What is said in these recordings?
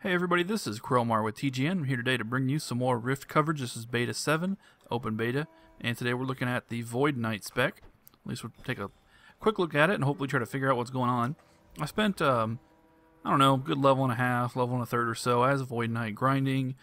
Hey everybody, this is Cromar with TGN. I'm here today to bring you some more Rift coverage. This is Beta 7, Open Beta, and today we're looking at the Void Knight spec. At least we'll take a quick look at it and hopefully try to figure out what's going on. I spent, I don't know, a good level and a half, level and a third or so as a Void Knight, grinding,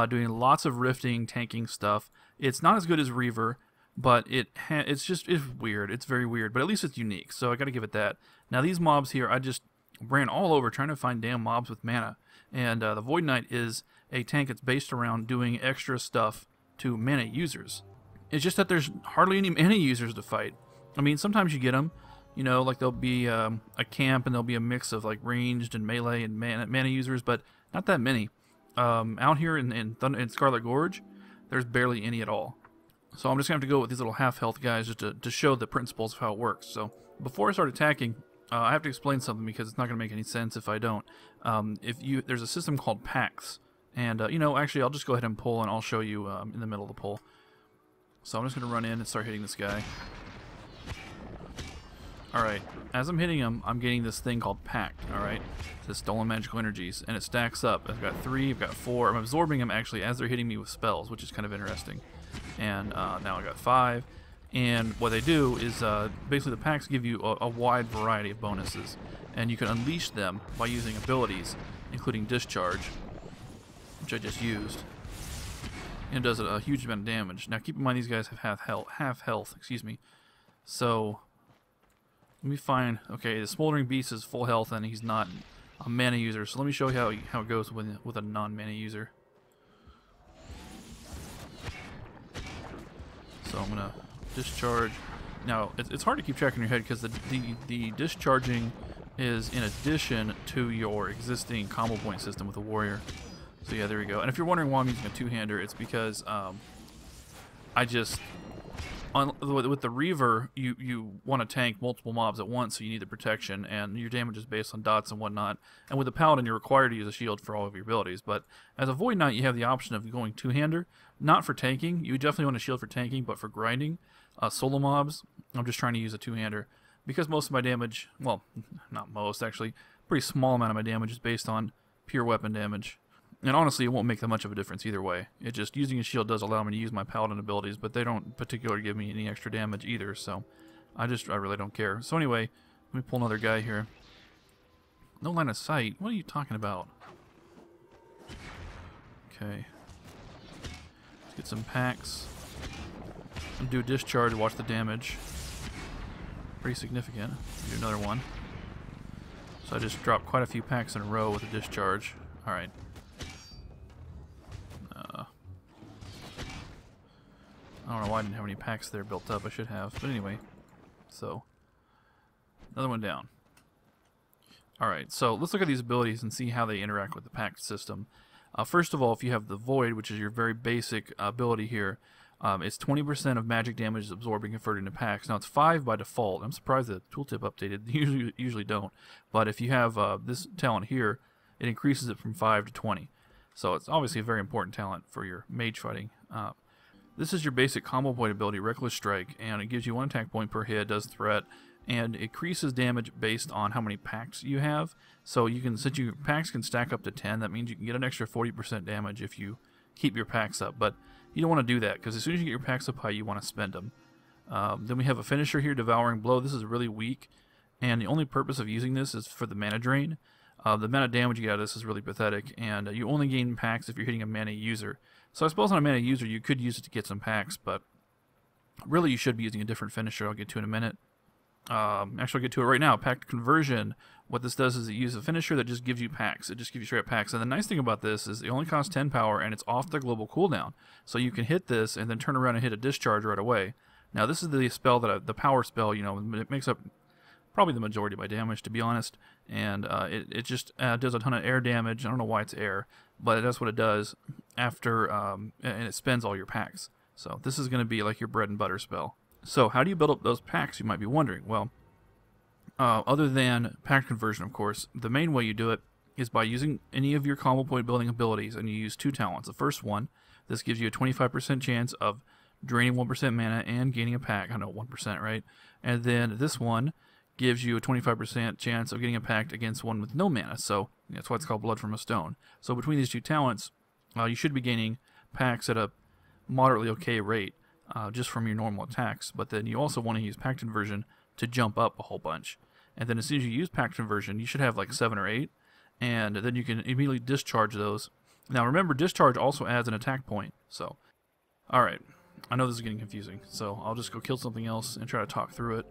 doing lots of rifting, tanking stuff. It's not as good as Reaver, but it's weird. It's very weird, but at least it's unique, so I gotta give it that. Now these mobs here, I just ran all over trying to find damn mobs with mana. And the Void Knight is a tank that's based around doing extra stuff to mana users. It's just that there's hardly any mana users to fight. I mean, sometimes you get them, you know, like there'll be a camp and there'll be a mix of like ranged and melee and mana users, but not that many. Out here in Scarlet Gorge, there's barely any at all. So I'm just going to have to go with these little half-health guys just to show the principles of how it works. So before I start attacking, I have to explain something because it's not going to make any sense if I don't. There's a system called Pacts, and actually I'll just go ahead and pull, and I'll show you in the middle of the pull. So I'm just going to run in and start hitting this guy. Alright, as I'm hitting him, I'm getting this thing called Pact, alright? This Stolen Magical Energies, and it stacks up. I've got 3, I've got 4. I'm absorbing them actually as they're hitting me with spells, which is kind of interesting. And now I got 5. And what they do is basically the packs give you a wide variety of bonuses, and you can unleash them by using abilities, including Discharge, which I just used. And it does a huge amount of damage. Now keep in mind these guys have half health, excuse me. So let me find. Okay, the Smoldering Beast is full health, and he's not a mana user. So let me show you how it goes with a non-mana user. So I'm gonna discharge. Now it's hard to keep track in your head because the discharging is in addition to your existing combo point system with the warrior. So yeah, there we go. And if you're wondering why I'm using a two-hander, it's because with the Reaver you want to tank multiple mobs at once, so you need the protection, and your damage is based on dots and whatnot. And with the Paladin, you're required to use a shield for all of your abilities. But as a Void Knight, you have the option of going two-hander, not for tanking. You definitely want a shield for tanking, but for grinding. Solo mobs, I'm just trying to use a two-hander because most of my damage, well, not most actually, pretty small amount of my damage is based on pure weapon damage. And honestly, it won't make that much of a difference either way. It just, using a shield does allow me to use my Paladin abilities, but they don't particularly give me any extra damage either, so I really don't care. So anyway, let me pull another guy here. No line of sight? What are you talking about? Okay. Let's get some packs. And do a discharge, watch the damage. Pretty significant. Do another one. So I just dropped quite a few packs in a row with a discharge. Alright. I don't know why I didn't have any packs there built up. I should have. But anyway. So. Another one down. Alright, so let's look at these abilities and see how they interact with the Pact system. First of all, if you have the Void, which is your very basic ability here, it's 20% of magic damage is absorbed and converted into packs. Now it's 5 by default. I'm surprised the tooltip updated. Usually don't. But if you have this talent here, it increases it from 5 to 20. So it's obviously a very important talent for your mage fighting. This is your basic combo point ability, Reckless Strike, and it gives you 1 attack point per hit, does threat, and increases damage based on how many packs you have. So you can, since your packs can stack up to 10, that means you can get an extra 40% damage if you keep your packs up. But you don't want to do that, because as soon as you get your packs up high, you want to spend them. Then we have a finisher here, Devouring Blow. This is really weak, and the only purpose of using this is for the mana drain. The amount of damage you get out of this is really pathetic, and you only gain packs if you're hitting a mana user. So I suppose on a mana user you could use it to get some packs, but really you should be using a different finisher. I'll get to it in a minute. Actually, I'll get to it right now. Pact Conversion. What this does is it uses a finisher that just gives you packs. It just gives you straight up packs. And the nice thing about this is it only costs 10 power, and it's off the global cooldown. So you can hit this and then turn around and hit a discharge right away. Now this is the spell that the power spell. It makes up probably the majority of my damage, to be honest. And it just does a ton of air damage. I don't know why it's air, but that's what it does after, and it spends all your packs. So this is going to be like your bread and butter spell. So how do you build up those packs, you might be wondering? Well, other than Pact Conversion, of course, the main way you do it is by using any of your combo point building abilities, and you use 2 talents. The first one, this gives you a 25% chance of draining 1% mana and gaining a pack. I know, 1%, right? And then this one gives you a 25% chance of getting a Pact against one with no mana. So that's why it's called Blood from a Stone. So between these two talents, you should be gaining Pacts at a moderately okay rate just from your normal attacks. But then you also want to use Pact Conversion to jump up a whole bunch. And then as soon as you use Pact Conversion, you should have like 7 or 8. And then you can immediately discharge those. Now remember, discharge also adds an attack point. So, alright. I know this is getting confusing. So I'll just go kill something else and try to talk through it.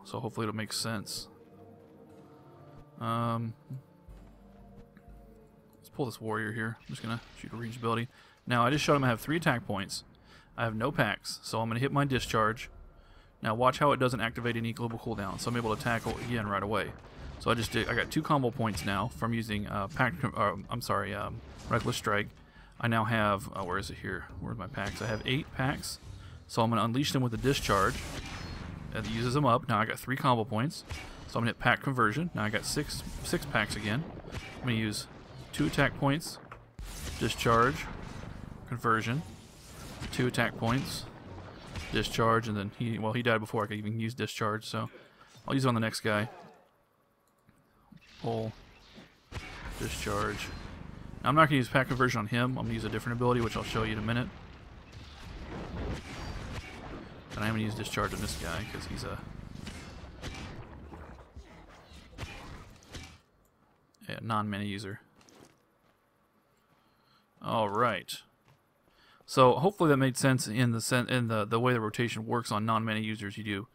So hopefully it'll make sense. Let's pull this warrior here. I'm just going to shoot a range ability. Now I just showed him I have 3 attack points. I have no packs, so I'm going to hit my discharge. Now watch how it doesn't activate any global cooldown, so I'm able to tackle again right away. So I got 2 combo points now from using Reckless Strike. I now have, where is it here? Where's my packs? I have 8 packs, so I'm going to unleash them with a discharge. That uses them up. Now I got 3 combo points, so I'm going to hit Pact Conversion. Now I got 6 packs again. I'm going to use 2 attack points, discharge, conversion, 2 attack points, discharge, and then he died before I could even use discharge, so I'll use it on the next guy. Pull, discharge. Now I'm not going to use Pact Conversion on him. I'm going to use a different ability, which I'll show you in a minute. And I'm going to use discharge on this guy because he's a non-mana user. All right. So hopefully that made sense in the way the rotation works on non-mana users. You do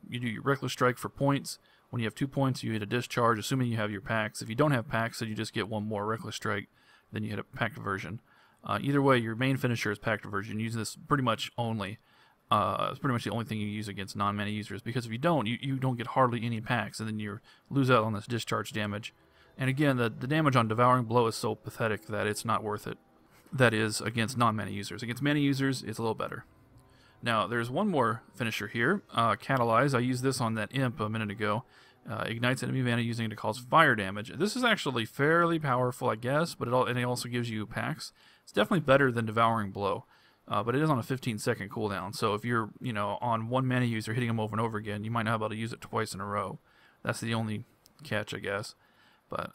your Reckless Strike for points. When you have 2 points, you hit a discharge, assuming you have your packs. If you don't have packs, then you just get 1 more Reckless Strike. Then you hit a Pact Conversion. Either way, your main finisher is Pact Conversion. Use this pretty much only. It's pretty much the only thing you use against non-mana users, because if you don't, you don't get hardly any packs, and then you lose out on this discharge damage. And again, the damage on Devouring Blow is so pathetic that it's not worth it. That is against non-mana users. Against mana users, it's a little better. Now, there's one more finisher here, Catalyze. I used this on that imp a minute ago. Ignites enemy mana using it to cause fire damage. This is actually fairly powerful, I guess, but it also gives you packs. It's definitely better than Devouring Blow, but it is on a 15-second cooldown. So if you're, on one mana user hitting them over and over again, you might not be able to use it twice in a row. That's the only catch, I guess. But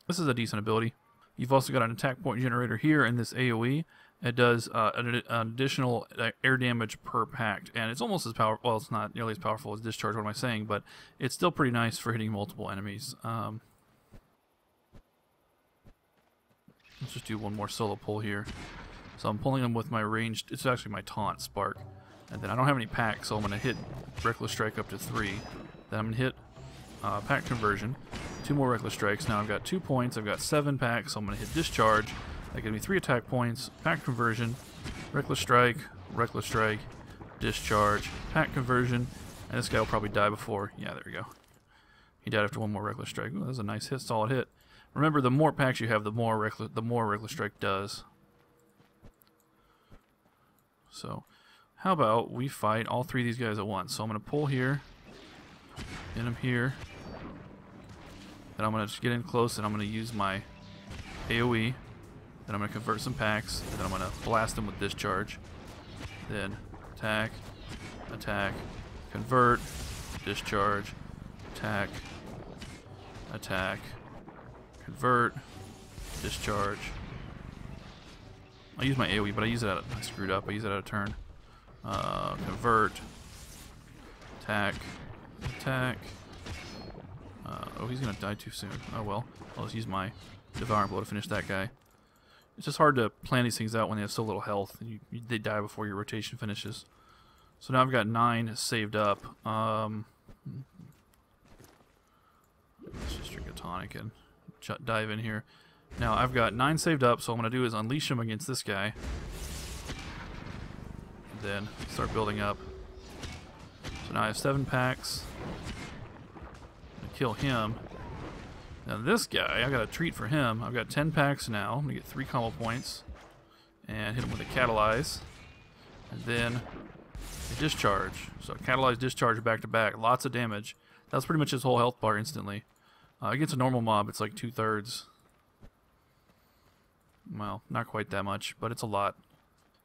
this is a decent ability. You've also got an attack point generator here in this AOE. It does an additional air damage per pact, and it's almost as powerful. Well, it's not nearly as powerful as discharge. What am I saying? But it's still pretty nice for hitting multiple enemies. Let's just do one more solo pull here. So I'm pulling them with my ranged. It's actually my taunt spark, and then I don't have any packs, so I'm going to hit Reckless Strike up to 3. Then I'm going to hit Pact Conversion. 2 more Reckless Strikes. Now I've got 2 points. I've got 7 packs, so I'm going to hit Discharge. That gives me 3 attack points. Pact Conversion, Reckless Strike, Discharge, Pact Conversion, and this guy will probably die before. Yeah, there we go. He died after 1 more Reckless Strike. Ooh, that was a nice hit, solid hit. Remember, the more packs you have, the more Reckless Strike does. So, how about we fight all 3 of these guys at once? So I'm going to pull here, hit him here. Then I'm going to just get in close, and I'm going to use my AoE. Then I'm going to convert some packs. Then I'm going to blast them with Discharge. Then attack, attack, convert, discharge, attack, attack, convert, discharge. I use my AoE, but I screwed up. I use it out of turn. Convert, attack, attack. Oh, he's going to die too soon. Oh well. I'll just use my Devouring Blow to finish that guy. It's just hard to plan these things out when they have so little health. They die before your rotation finishes. So now I've got 9 saved up. Let's just drink a tonic and dive in here. Now I've got 9 saved up, so what I'm going to do is unleash them against this guy. And then start building up. So now I have 7 packs. I'm going to kill him. Now this guy, I got a treat for him. I've got 10 packs now. I'm going to get 3 combo points. And hit him with a Catalyze. And then a Discharge. So Catalyze, Discharge back to back. Lots of damage. That's pretty much his whole health bar instantly. Against a normal mob, it's like 2/3. Well, not quite that much, but it's a lot.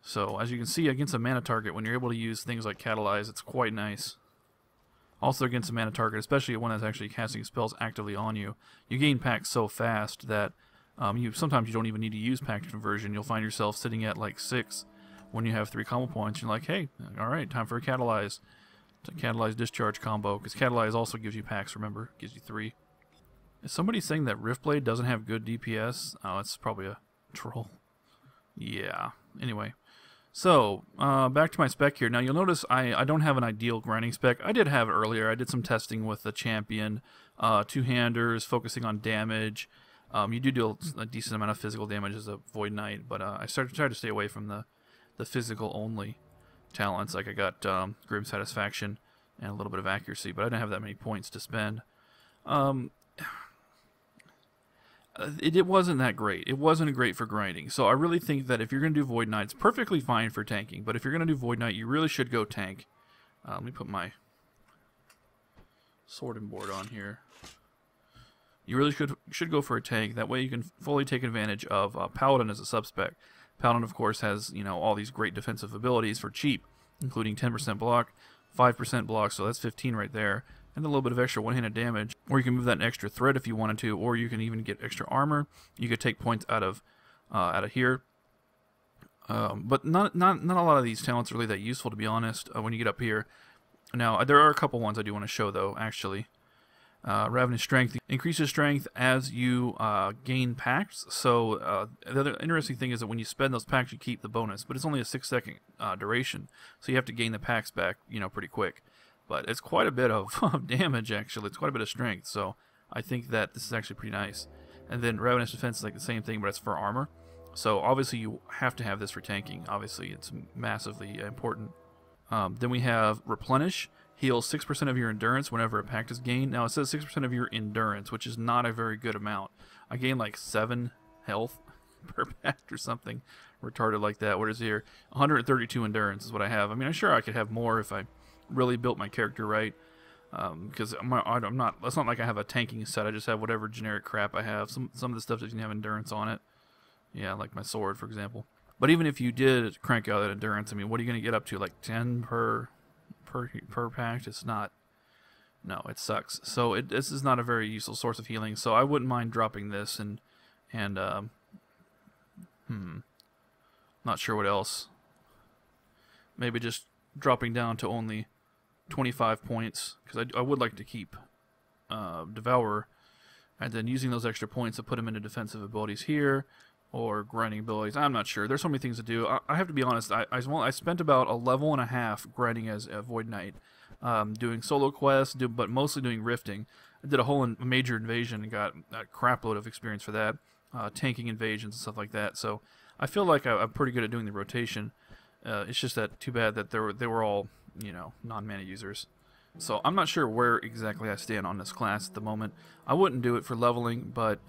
So as you can see, against a mana target, when you're able to use things like Catalyze, it's quite nice. Also against a mana target, especially one that's actually casting spells actively on you, you gain Pact so fast that sometimes you don't even need to use Pact Conversion. You'll find yourself sitting at like 6 when you have 3 combo points. You're like, hey, alright, time for a Catalyze. It's a Catalyze Discharge combo, because Catalyze also gives you Pacts, remember? Gives you 3. Is somebody saying that Riftblade doesn't have good DPS? Oh, it's probably a troll. Yeah. Anyway. So, back to my spec here. Now, you'll notice I don't have an ideal grinding spec. I did have it earlier. I did some testing with the champion. Two-handers, focusing on damage. You do a decent amount of physical damage as a Void Knight, but I tried to stay away from the physical-only talents. Like, I got Grim Satisfaction and a little bit of accuracy, but I didn't have that many points to spend. It wasn't that great. It wasn't great for grinding. So I really think that if you're going to do Void Knight, it's perfectly fine for tanking. But if you're going to do Void Knight, you really should go tank. Let me put my sorting board on here. You really should go for a tank. That way you can fully take advantage of Paladin as a subspec. Paladin, of course, has all these great defensive abilities for cheap, including 10% block, 5% block, so that's 15 right there. And a little bit of extra one-handed damage, or you can move that an extra threat if you wanted to, or you can even get extra armor. You could take points out of here, but not a lot of these talents are really that useful, to be honest. When you get up here, now there are a couple ones I do want to show though. Actually, Ravenous Strength increases strength as you gain pacts. So the other interesting thing is that when you spend those pacts, you keep the bonus, but it's only a 6-second duration, so you have to gain the pacts back, pretty quick. But it's quite a bit of damage, actually. It's quite a bit of strength, so I think that this is actually pretty nice. And then Ravenous Defense is like the same thing, but it's for armor. So obviously you have to have this for tanking. Obviously it's massively important. Then we have Replenish. Heals 6% of your endurance whenever a pact is gained. Now it says 6% of your endurance, which is not a very good amount. I gain like 7 health per pact or something retarded like that. What is here? 132 endurance is what I have. I mean, I'm sure I could have more if I really built my character right, because I'm not. It's not like I have a tanking set. I just have whatever generic crap I have. Some of the stuff doesn't have endurance on it. Yeah, like my sword, for example. But even if you did crank out that endurance, I mean, what are you going to get up to? Like 10 per pact? It's not. No, it sucks. So this is not a very useful source of healing. So I wouldn't mind dropping this and not sure what else. Maybe just dropping down to only 25 points, because I would like to keep Devourer, and then using those extra points to put them into defensive abilities here, or grinding abilities. I'm not sure. There's so many things to do. I have to be honest, I spent about a level and a half grinding as a Void Knight, doing solo quests, but mostly doing rifting. I did a whole major invasion and got a crap load of experience for that, tanking invasions and stuff like that, so I feel like I'm pretty good at doing the rotation. It's just that too bad that they were all, non-mana users. So I'm not sure where exactly I stand on this class at the moment. I wouldn't do it for leveling, but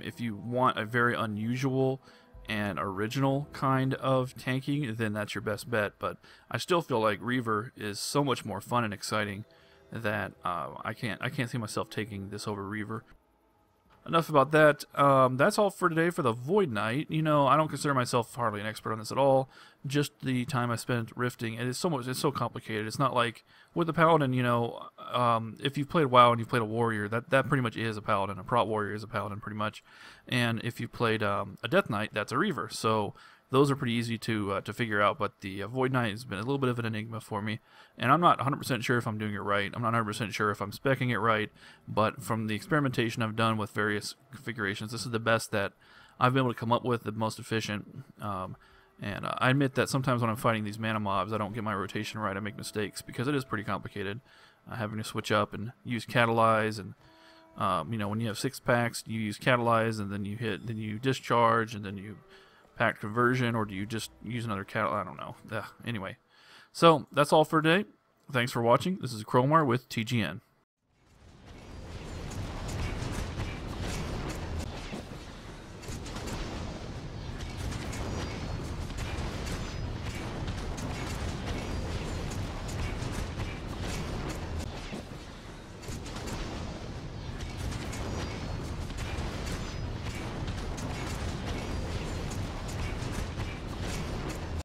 if you want a very unusual and original kind of tanking, then that's your best bet. But I still feel like Reaver is so much more fun and exciting that I can't see myself taking this over Reaver. Enough about that. That's all for today for the Void Knight. I don't consider myself hardly an expert on this at all. Just the time I spent rifting, and it's so complicated. It's not like with the Paladin, if you've played WoW and you've played a warrior, that pretty much is a Paladin. A prot warrior is a Paladin, pretty much. And if you've played a Death Knight, that's a Reaver. So those are pretty easy to figure out, but the Void Knight has been a little bit of an enigma for me, and I'm not 100% sure if I'm doing it right. I'm not 100% sure if I'm speccing it right, but from the experimentation I've done with various configurations, this is the best that I've been able to come up with, the most efficient. And I admit that sometimes when I'm fighting these mana mobs, I don't get my rotation right. I make mistakes because it is pretty complicated, having to switch up and use Catalyze, and when you have 6 packs, you use Catalyze, and then you discharge, and then you Pact Conversion, or do you just use another I don't know. Anyway, so that's all for today. Thanks for watching. This is Cromar with TGN.